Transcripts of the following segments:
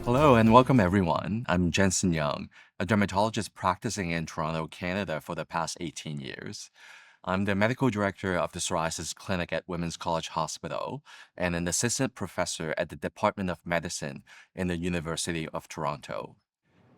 Hello and welcome everyone. I'm Jensen Yeung, a dermatologist practicing in Toronto, Canada for the past 18 years. I'm the medical director of the psoriasis clinic at Women's College Hospital and an assistant professor at the Department of Medicine in the University of Toronto.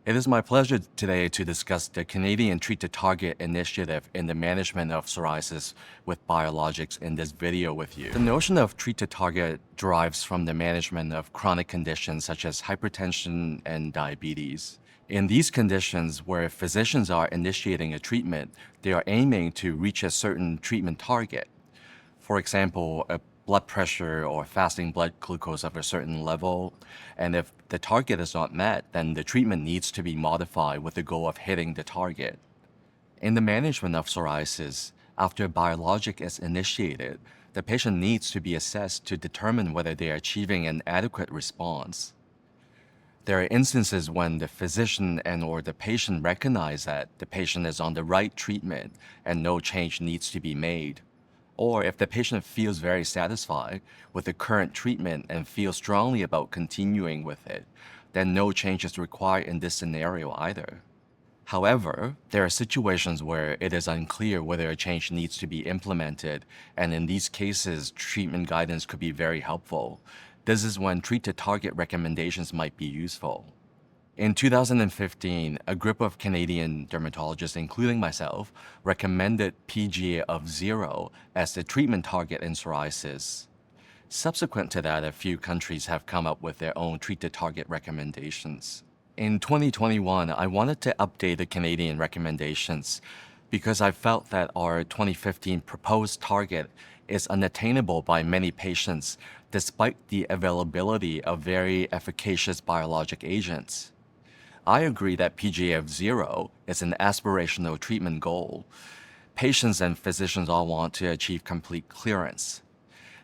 It is my pleasure today to discuss the Canadian Treat to Target initiative in the management of psoriasis with biologics in this video with you. The notion of Treat to Target derives from the management of chronic conditions such as hypertension and diabetes. In these conditions, where physicians are initiating a treatment, they are aiming to reach a certain treatment target. For example, a blood pressure or fasting blood glucose of a certain level. And if the target is not met, then the treatment needs to be modified with the goal of hitting the target. In the management of psoriasis, after a biologic is initiated, the patient needs to be assessed to determine whether they are achieving an adequate response. There are instances when the physician and or the patient recognize that the patient is on the right treatment and no change needs to be made. Or if the patient feels very satisfied with the current treatment and feels strongly about continuing with it, then no change is required in this scenario either. However, there are situations where it is unclear whether a change needs to be implemented, and in these cases, treatment guidance could be very helpful. This is when treat to target recommendations might be useful. In 2015, a group of Canadian dermatologists, including myself, recommended PGA of 0 as the treatment target in psoriasis. Subsequent to that, a few countries have come up with their own treat-to-target recommendations. In 2021, I wanted to update the Canadian recommendations because I felt that our 2015 proposed target is unattainable by many patients despite the availability of very efficacious biologic agents. I agree that PGA of 0 is an aspirational treatment goal. Patients and physicians all want to achieve complete clearance.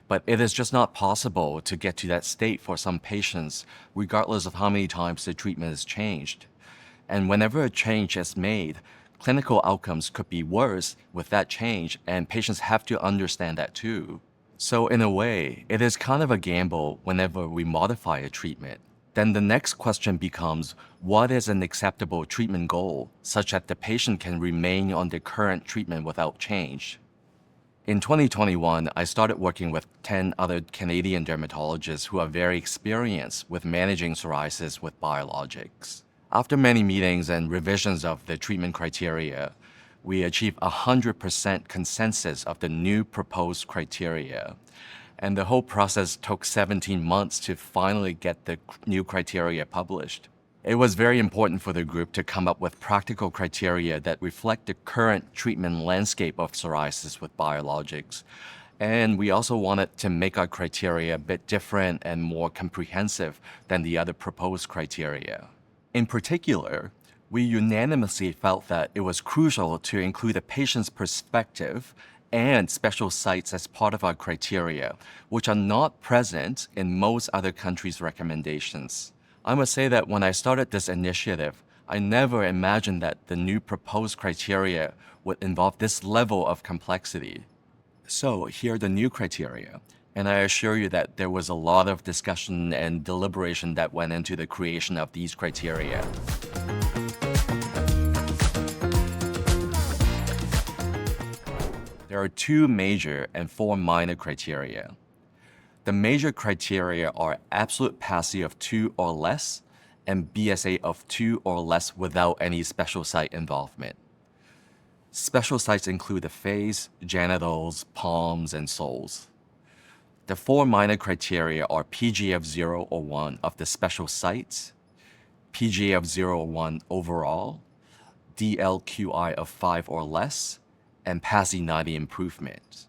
But it is just not possible to get to that state for some patients, regardless of how many times the treatment is changed. And whenever a change is made, clinical outcomes could be worse with that change, and patients have to understand that too. So in a way, it is kind of a gamble whenever we modify a treatment. Then the next question becomes, what is an acceptable treatment goal, such that the patient can remain on the current treatment without change? In 2021, I started working with 10 other Canadian dermatologists who are very experienced with managing psoriasis with biologics. After many meetings and revisions of the treatment criteria, we achieved 100% consensus of the new proposed criteria. And the whole process took 17 months to finally get the new criteria published. It was very important for the group to come up with practical criteria that reflect the current treatment landscape of psoriasis with biologics. And we also wanted to make our criteria a bit different and more comprehensive than the other proposed criteria. In particular, we unanimously felt that it was crucial to include a patient's perspective and special sites as part of our criteria, which are not present in most other countries' recommendations. I must say that when I started this initiative, I never imagined that the new proposed criteria would involve this level of complexity. So here are the new criteria, and I assure you that there was a lot of discussion and deliberation that went into the creation of these criteria. There are 2 major and 4 minor criteria. The major criteria are absolute PASI of 2 or less and BSA of 2 or less without any special site involvement. Special sites include the face, genitals, palms, and soles. The 4 minor criteria are PGA of 0 or 1 of the special sites, PGA of 0 or 1 overall, DLQI of 5 or less, and PASI 90 improvement.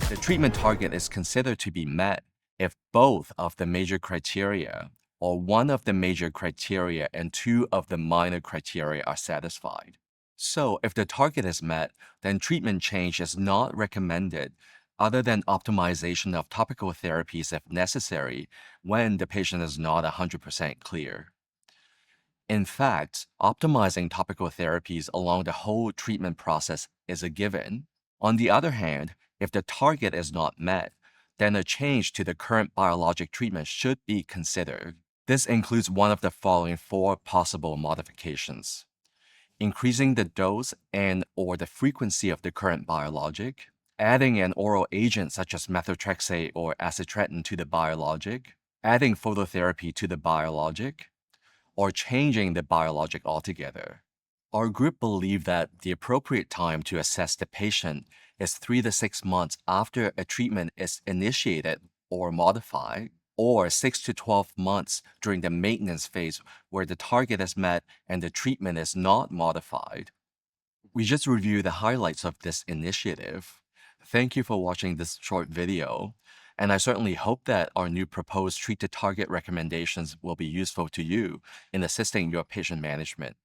The treatment target is considered to be met if both of the major criteria or one of the major criteria and 2 of the minor criteria are satisfied. So if the target is met, then treatment change is not recommended other than optimization of topical therapies if necessary when the patient is not 100% clear. In fact, optimizing topical therapies along the whole treatment process is a given. On the other hand, if the target is not met, then a change to the current biologic treatment should be considered. This includes one of the following 4 possible modifications: increasing the dose and/or the frequency of the current biologic, adding an oral agent such as methotrexate or acitretin to the biologic, adding phototherapy to the biologic, or changing the biologic altogether. Our group believed that the appropriate time to assess the patient is 3 to 6 months after a treatment is initiated or modified, or 6 to 12 months during the maintenance phase where the target is met and the treatment is not modified. We just reviewed the highlights of this initiative. Thank you for watching this short video, and I certainly hope that our new proposed treat to target recommendations will be useful to you in assisting your patient management.